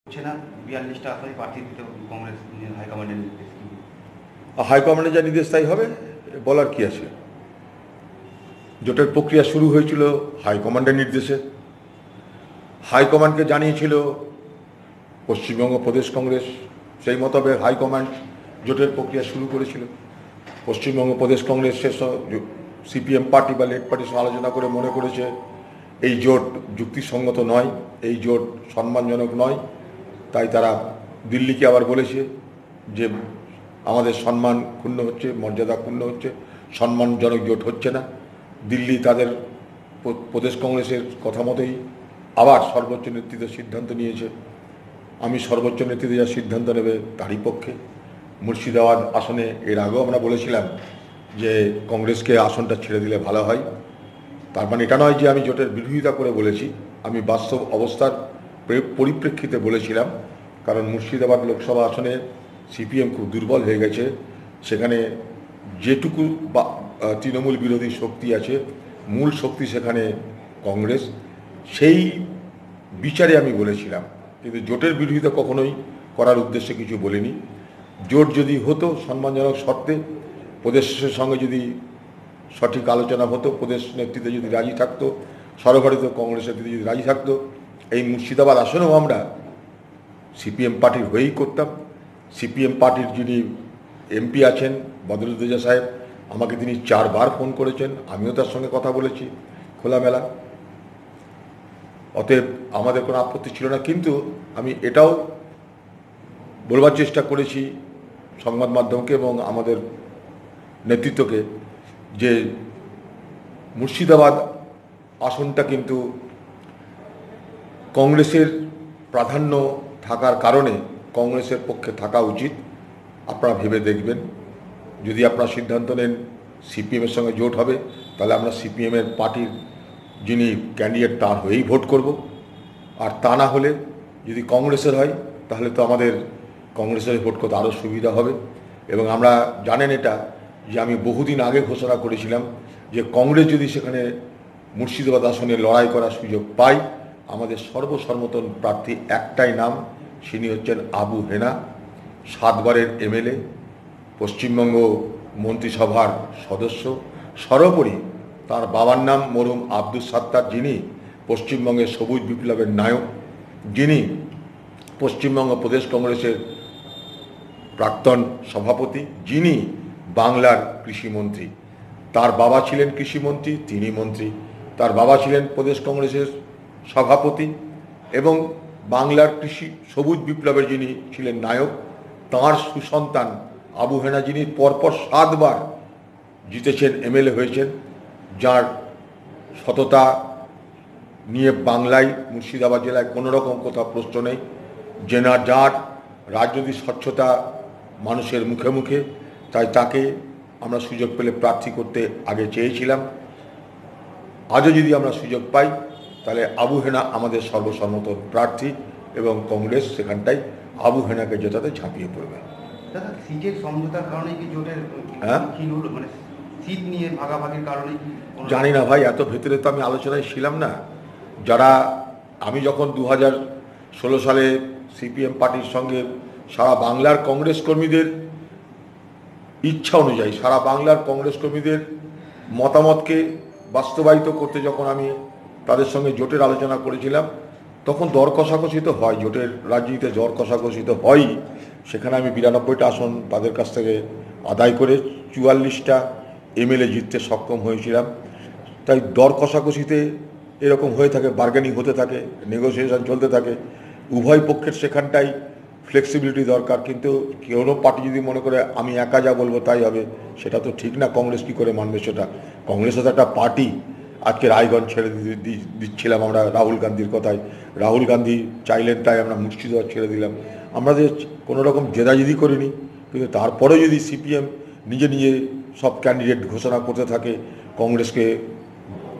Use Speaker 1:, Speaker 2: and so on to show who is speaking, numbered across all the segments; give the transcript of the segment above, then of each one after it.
Speaker 1: হচ্ছে না 42টা আসনে প্রার্থী দিতে কংগ্রেস হাইকমান্ডের নির্দেশ কি?
Speaker 2: হাইকমান্ডে যা নির্দেশ তাই হবে, বলার কি আছে। জোটের প্রক্রিয়া শুরু হয়েছিল হাইকমান্ডের নির্দেশে। হাইকমান্ডকে জানিয়েছিল পশ্চিমবঙ্গ প্রদেশ কংগ্রেস, সেই মোতাবেক হাইকমান্ড জোটের প্রক্রিয়া শুরু করেছিল। পশ্চিমবঙ্গ প্রদেশ কংগ্রেস সিপিএম পার্টি বা লেট পার্টির সঙ্গে আলোচনা করে মনে করেছে এই জোট যুক্তিসঙ্গত নয়, এই জোট সম্মানজনক নয়। তাই তারা দিল্লিকে আবার বলেছে যে আমাদের সম্মান ক্ষুণ্ণ হচ্ছে, মর্যাদা ক্ষুণ্ণ হচ্ছে, সম্মানজনক জোট হচ্ছে না। দিল্লি তাদের প্রদেশ কংগ্রেসের কথা মতোই আবার সর্বোচ্চ নেতৃত্ব সিদ্ধান্ত নিয়েছে। আমি সর্বোচ্চ নেতৃত্ব যা সিদ্ধান্ত নেবে তারই পক্ষে। মুর্শিদাবাদ আসনে এর আগেও আমরা বলেছিলাম যে কংগ্রেসকে আসনটা ছেড়ে দিলে ভালো হয়। তার মানে এটা নয় যে আমি জোটের বিরোধিতা করে বলেছি, আমি বাস্তব অবস্থার পরিপ্রেক্ষিতে বলেছিলাম। কারণ মুর্শিদাবাদ লোকসভা আসনে সিপিএম খুব দুর্বল হয়ে গেছে, সেখানে যেটুকু তৃণমূল বিরোধী শক্তি আছে, মূল শক্তি সেখানে কংগ্রেস। সেই বিচারে আমি বলেছিলাম, কিন্তু জোটের বিরোধিতা কখনোই করার উদ্দেশ্যে কিছু বলিনি। জোট যদি হতো সম্মানজনক শর্তে, প্রদেশের সঙ্গে যদি সঠিক আলোচনা হতো, প্রদেশ নেতৃত্বে যদি রাজি থাকতো, সর্বভারত কংগ্রেস নেতৃত্বে যদি রাজি থাকতো, এই মুর্শিদাবাদ আসনেও আমরা সিপিএম পার্টির হয়েই করতাম। সিপিএম পার্টির যিনি এমপি আছেন বদরুদ্দোজা সাহেব, আমাকে তিনি 4 বার ফোন করেছেন, আমিও তার সঙ্গে কথা বলেছি খোলামেলা। অতএব আমাদের কোনো আপত্তি ছিল না। কিন্তু আমি এটাও বলবার চেষ্টা করেছি সংবাদ মাধ্যমকে এবং আমাদের নেতৃত্বকে যে মুর্শিদাবাদ আসনটা কিন্তু কংগ্রেসের প্রাধান্য থাকার কারণে কংগ্রেসের পক্ষে থাকা উচিত। আপনারা ভেবে দেখবেন, যদি আপনারা সিদ্ধান্ত নেন সিপিএমের সঙ্গে জোট হবে, তাহলে আমরা সিপিএমের পার্টির যিনি ক্যান্ডিডেট তার হয়েই ভোট করব। আর তা না হলে যদি কংগ্রেসের হয়, তাহলে তো আমাদের কংগ্রেসের ভোট করতে আরও সুবিধা হবে। এবং আমরা জানেন এটা যে আমি বহুদিন আগে ঘোষণা করেছিলাম যে কংগ্রেস যদি সেখানে মুর্শিদাবাদ আসনে লড়াই করার সুযোগ পায়, আমাদের সর্বসম্মত প্রার্থী একটাই নাম, তিনি হচ্ছেন আবু হেনা, 7 বারের এমএলএ, পশ্চিমবঙ্গ মন্ত্রিসভার সদস্য। সর্বোপরি তার বাবার নাম মরহুম আব্দুস সাত্তার, যিনি পশ্চিমবঙ্গের সবুজ বিপ্লবের নায়ক, যিনি পশ্চিমবঙ্গ প্রদেশ কংগ্রেসের প্রাক্তন সভাপতি, যিনি বাংলার কৃষিমন্ত্রী। তার বাবা ছিলেন কৃষিমন্ত্রী, তিনি মন্ত্রী। তার বাবা ছিলেন প্রদেশ কংগ্রেসের সভাপতি এবং বাংলার কৃষি সবুজ বিপ্লবের যিনি ছিলেন নায়ক, তাঁর সুসন্তান আবু হেনা, যিনি পরপর 7 বার জিতেছেন, এমএলএ হয়েছেন, যার সততা নিয়ে বাংলায় মুর্শিদাবাদ জেলায় কোনো রকম কোথাও প্রশ্ন নেই। যার রাজনৈতিক স্বচ্ছতা মানুষের মুখে মুখে, তাই তাকে আমরা সুযোগ পেলে প্রার্থী করতে আগে চেয়েছিলাম। আজও যদি আমরা সুযোগ পাই, তাহলে আবু হেনা আমাদের সর্বসম্মত প্রার্থী এবং কংগ্রেস সেখানটাই আবু হেনাকে জেতাতে ঝাঁপিয়ে পড়বে।
Speaker 1: দাদা, সিটের সমঝোতার কারণে কি জোটের কি হলো, মানে সিট নিয়ে ভাগাভাগির কারণে?
Speaker 2: জানি না ভাই, এত ভেতরে তো আমি আলোচনায় ছিলাম না। যারা আমি যখন 2016 সালে সিপিএম পার্টির সঙ্গে সারা বাংলার কংগ্রেস কর্মীদের ইচ্ছা অনুযায়ী, সারা বাংলার কংগ্রেস কর্মীদের মতামতকে বাস্তবায়িত করতে যখন আমি তাদের সঙ্গে জোটের আলোচনা করেছিলাম, তখন দর কষাকষি তো হয়, জোটের রাজনীতিতে দর কষাকষি তো হয়ই। সেখানে আমি 92টা আসন তাদের কাছ থেকে আদায় করে 44টা এমএলএ জিততে সক্ষম হয়েছিলাম। তাই দর কষাকষিতে এরকম হয়ে থাকে, বার্গেনিং হতে থাকে, নেগোসিয়েশন চলতে থাকে। উভয় পক্ষের সেখানটাই ফ্লেক্সিবিলিটি দরকার। কিন্তু কোনো পার্টি যদি মনে করে আমি একা যা বলবো তাই হবে, সেটা তো ঠিক না। কংগ্রেস কী করে মানবে সেটা? কংগ্রেসও তো একটা পার্টি। আজকে রায়গঞ্জ ছেড়ে দিচ্ছিলাম আমরা রাহুল গান্ধীর কথায়, রাহুল গান্ধী চাইলেন তাই আমরা মুর্শিদাবাদ ছেড়ে দিলাম। আমাদের কোনো রকম জেদাজেদি করিনি। কিন্তু তারপরেও যদি সিপিএম নিজে নিজে সব ক্যান্ডিডেট ঘোষণা করতে থাকে, কংগ্রেসকে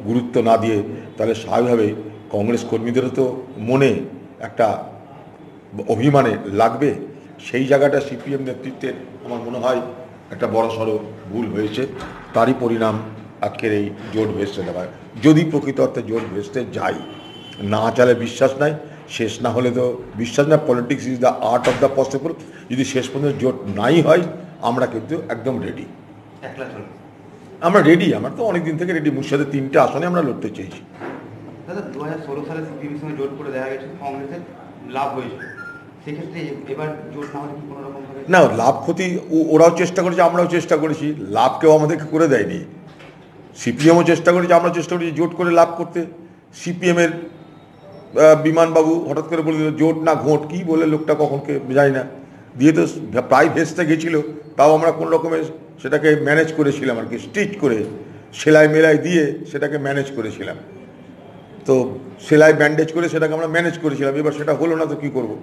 Speaker 2: গুরুত্ব না দিয়ে, তাহলে স্বাভাবিকভাবে কংগ্রেস কর্মীদেরও তো মনে একটা অভিমানে লাগবে। সেই জায়গাটা সিপিএম নেতৃত্বের আমার মনে হয় একটা বড়সড় ভুল হয়েছে। তারই পরিণাম আজকের এই জোট ভেস্তে দেওয়া। যদি প্রকৃত অর্থে জোট ভেস্তে যায়, না চালে বিশ্বাস নাই। শেষ না হলে তো বিশ্বাস না, politics is the art of the possible. যদি শেষ পর্যন্ত জোট নাই হয় আমরা কিন্তু একদম রেডি,
Speaker 1: একলা চলবে।
Speaker 2: আমরা রেডি, আমরা তো অনেক দিন থেকে রেডি। মুর্শিদাবাদের 3টে আসনে আমরা লড়তে চেয়েছি।
Speaker 1: দাদা 2016 সালে সিপিএমের সঙ্গে জোট করে দেখা গেছে কংগ্রেসের লাভ হয়েছিল, সেক্ষেত্রে এবার জোট না হলে কি কোনো রকম ভাবে?
Speaker 2: না, লাভ ক্ষতি ওরাও চেষ্টা করেছে, আমরাও চেষ্টা করেছি, লাভ কেউ আমাদেরকে করে দেয়নি। সিপিএমও চেষ্টা করেছে, আমরা চেষ্টা করেছি জোট করে লাভ করতে। সিপিএমের বিমানবাবু হঠাৎ করে বলে দিল জোট না ঘোট, কী বলে লোকটা কখনকে যায় না, দিয়ে তো প্রায় ভেস্তে গেছিলো। তাও আমরা কোন রকমের সেটাকে ম্যানেজ করেছিলাম আর কি, স্টিচ করে সেলাই মেলাই দিয়ে সেটাকে ম্যানেজ করেছিলাম। তো সেলাই ব্যান্ডেজ করে সেটাকে আমরা ম্যানেজ করেছিলাম। এবার সেটা হলো না তো কী করবো।